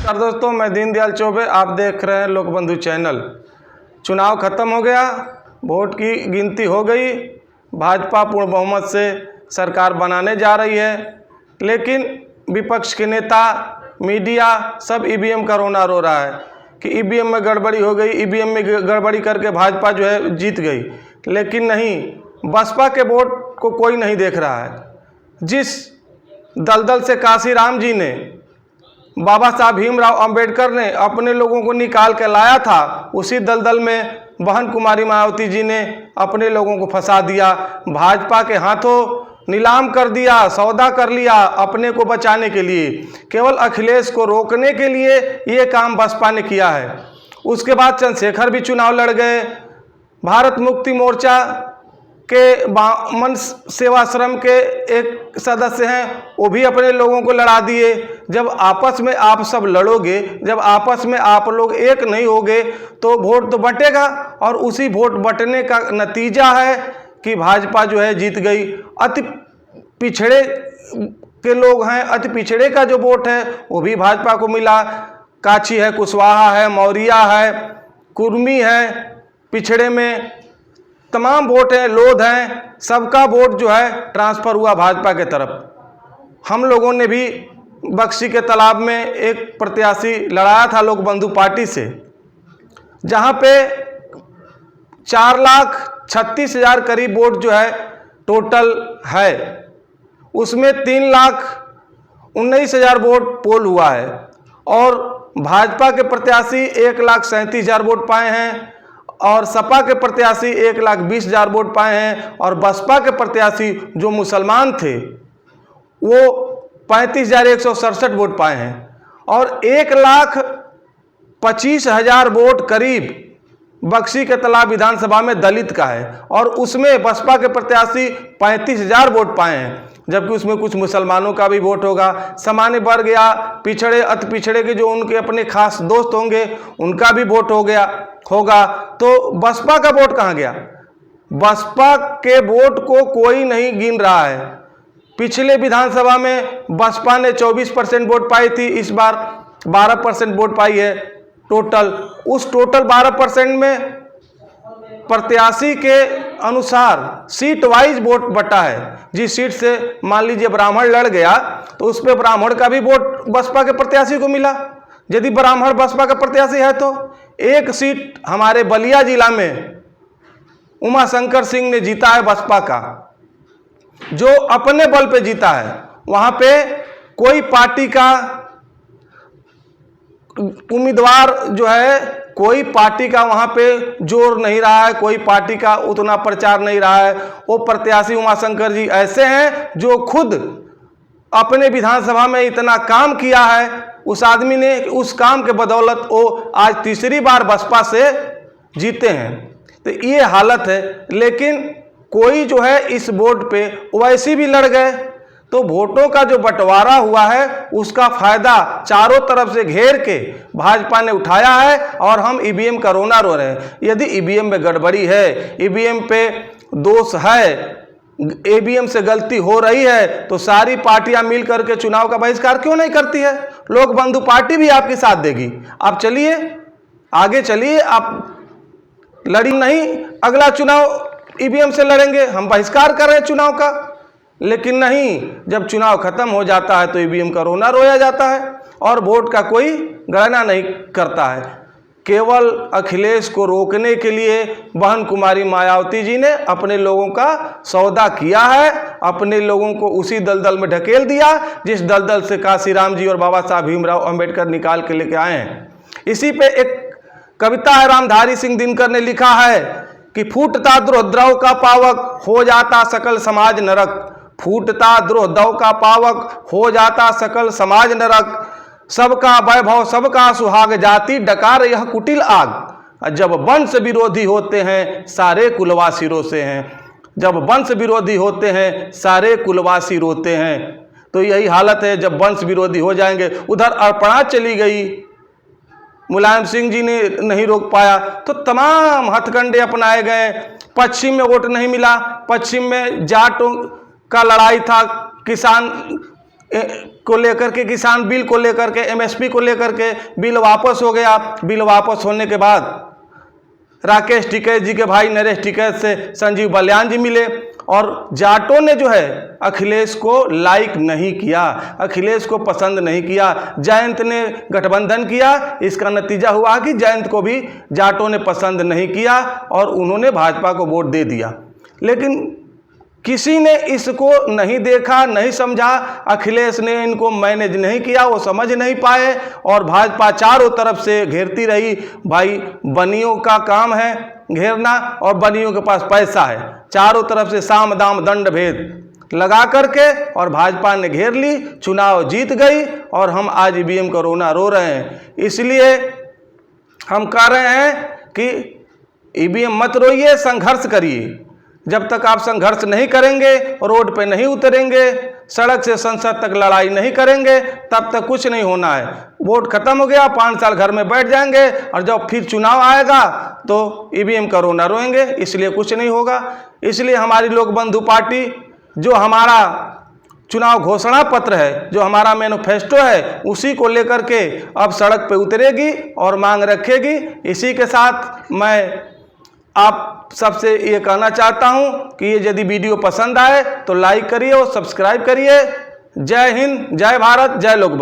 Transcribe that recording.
नमस्कार दोस्तों, मैं दीनदयाल चौबे, आप देख रहे हैं लोकबंधु चैनल। चुनाव खत्म हो गया, वोट की गिनती हो गई, भाजपा पूर्ण बहुमत से सरकार बनाने जा रही है। लेकिन विपक्ष के नेता, मीडिया सब ईवीएम का रोना रो रहा है कि ईवीएम में गड़बड़ी हो गई, ईवीएम में गड़बड़ी करके भाजपा जो है जीत गई। लेकिन नहीं, बसपा के वोट को कोई नहीं देख रहा है। जिस दलदल से काशीराम जी ने, बाबा साहब भीमराव अंबेडकर ने अपने लोगों को निकाल के लाया था, उसी दलदल में बहन कुमारी मायावती जी ने अपने लोगों को फंसा दिया, भाजपा के हाथों नीलाम कर दिया, सौदा कर लिया अपने को बचाने के लिए। केवल अखिलेश को रोकने के लिए ये काम बसपा ने किया है। उसके बाद चंद्रशेखर भी चुनाव लड़ गए। भारत मुक्ति मोर्चा के बामन सेवाश्रम के एक सदस्य हैं, वो भी अपने लोगों को लड़ा दिए। जब आपस में आप सब लड़ोगे, जब आपस में आप लोग एक नहीं होगे तो वोट तो बटेगा, और उसी वोट बटने का नतीजा है कि भाजपा जो है जीत गई। अति पिछड़े के लोग हैं, अति पिछड़े का जो वोट है वो भी भाजपा को मिला। काछी है, कुशवाहा है, मौर्या है, कुर्मी है, पिछड़े में तमाम वोट हैं, लोध हैं, सबका वोट जो है ट्रांसफ़र हुआ भाजपा के तरफ। हम लोगों ने भी बक्सी के तालाब में एक प्रत्याशी लड़ाया था लोकबंधु पार्टी से, जहां पे 4,36,000 करीब वोट जो है टोटल है। उसमें 3,19,000 वोट पोल हुआ है, और भाजपा के प्रत्याशी 1,37,000 वोट पाए हैं, और सपा के प्रत्याशी 1,20,000 वोट पाए हैं, और बसपा के प्रत्याशी जो मुसलमान थे वो 35,167 वोट पाए हैं। और 1,25,000 वोट करीब बक्सी के तालाब विधानसभा में दलित का है, और उसमें बसपा के प्रत्याशी 35,000 वोट पाए हैं, जबकि उसमें कुछ मुसलमानों का भी वोट होगा। सामान्य वर्ग या पिछड़े, अति पिछड़े के जो उनके अपने खास दोस्त होंगे उनका भी वोट होगा। तो बसपा का वोट कहाँ गया? बसपा के वोट को कोई नहीं गिन रहा है। पिछले विधानसभा में बसपा ने 24% वोट पाई थी, इस बार 12% वोट पाई है टोटल। उस टोटल 12% में प्रत्याशी के अनुसार सीट वाइज वोट बटा है। जिस सीट से मान लीजिए ब्राह्मण लड़ गया तो उस पर ब्राह्मण का भी वोट बसपा के प्रत्याशी को मिला। यदि ब्राह्मण बसपा का प्रत्याशी है तो एक सीट हमारे बलिया जिला में उमाशंकर सिंह ने जीता है बसपा का, जो अपने बल पे जीता है। वहां पे कोई पार्टी का उम्मीदवार जो है, कोई पार्टी का वहां पे जोर नहीं रहा है, कोई पार्टी का उतना प्रचार नहीं रहा है। वो प्रत्याशी उमाशंकर जी ऐसे हैं जो खुद अपने विधानसभा में इतना काम किया है, उस आदमी ने, उस काम के बदौलत वो आज तीसरी बार बसपा से जीते हैं। तो ये हालत है। लेकिन कोई जो है इस वोट पे वैसे भी लड़ गए, तो वोटों का जो बंटवारा हुआ है उसका फायदा चारों तरफ से घेर के भाजपा ने उठाया है, और हम ईवीएम का रोना रो रहे हैं। यदि ईवीएम में गड़बड़ी है, ईवीएम पे दोष है, ईवीएम से गलती हो रही है, तो सारी पार्टियां मिल करके चुनाव का बहिष्कार क्यों नहीं करती है? लोकबंधु पार्टी भी आपकी साथ देगी। आप चलिए, आगे चलिए, आप लड़ी नहीं, अगला चुनाव ईवीएम से लड़ेंगे, हम बहिष्कार कर रहे हैं चुनाव का। लेकिन नहीं, जब चुनाव खत्म हो जाता है तो ईवीएम का रोना रोया जाता है, और वोट का कोई गणना नहीं करता है। केवल अखिलेश को रोकने के लिए बहन कुमारी मायावती जी ने अपने लोगों का सौदा किया है, अपने लोगों को उसी दलदल में ढकेल दिया जिस दलदल से काशीराम जी और बाबा साहब भीमराव अंबेडकर निकाल के लेके आए हैं। इसी पे एक कविता है, रामधारी सिंह दिनकर ने लिखा है कि फूटता द्रोह का पावक, हो जाता सकल समाज नरक। फूटता द्रोह का पावक, हो जाता सकल समाज नरक। सबका वैभव सबका सुहाग, जाति डकार यह कुटिल आग। जब वंश विरोधी होते हैं सारे कुलवासी रोते हैं। जब वंश विरोधी होते हैं सारे कुलवासी रोते हैं। तो यही हालत है, जब वंश विरोधी हो जाएंगे। उधर अर्पणा चली गई, मुलायम सिंह जी ने नहीं रोक पाया, तो तमाम हथकंडे अपनाए गए। पश्चिम में वोट नहीं मिला, पश्चिम में जाटों का लड़ाई था, किसान को लेकर के, किसान बिल को लेकर के, एमएसपी को लेकर के बिल वापस हो गया। बिल वापस होने के बाद राकेश टिकैत जी के भाई नरेश टिकैत से संजीव बलियान जी मिले और जाटों ने जो है अखिलेश को लाइक नहीं किया, अखिलेश को पसंद नहीं किया। जयंत ने गठबंधन किया, इसका नतीजा हुआ कि जयंत को भी जाटों ने पसंद नहीं किया और उन्होंने भाजपा को वोट दे दिया। लेकिन किसी ने इसको नहीं देखा, नहीं समझा, अखिलेश ने इनको मैनेज नहीं किया, वो समझ नहीं पाए और भाजपा चारों तरफ से घेरती रही। भाई बनियों का काम है घेरना और बनियों के पास पैसा है, चारों तरफ से साम दाम दंड भेद लगा करके और भाजपा ने घेर ली, चुनाव जीत गई और हम आज ईवीएम का रोना रो रहे हैं। इसलिए हम कह रहे हैं कि ईवीएम मत रोइए, संघर्ष करिए। जब तक आप संघर्ष नहीं करेंगे, रोड पे नहीं उतरेंगे, सड़क से संसद तक लड़ाई नहीं करेंगे, तब तक कुछ नहीं होना है। वोट खत्म हो गया, 5 साल घर में बैठ जाएंगे और जब फिर चुनाव आएगा तो ईवीएम का रोना रोएंगे, इसलिए कुछ नहीं होगा। इसलिए हमारी लोक बंधु पार्टी जो हमारा चुनाव घोषणा पत्र है, जो हमारा मैनिफेस्टो है, उसी को लेकर के अब सड़क पे उतरेगी और मांग रखेगी। इसी के साथ मैं आप सबसे ये कहना चाहता हूं कि ये यदि वीडियो पसंद आए तो लाइक करिए और सब्सक्राइब करिए। जय हिंद, जय भारत, जय लोक बंधु।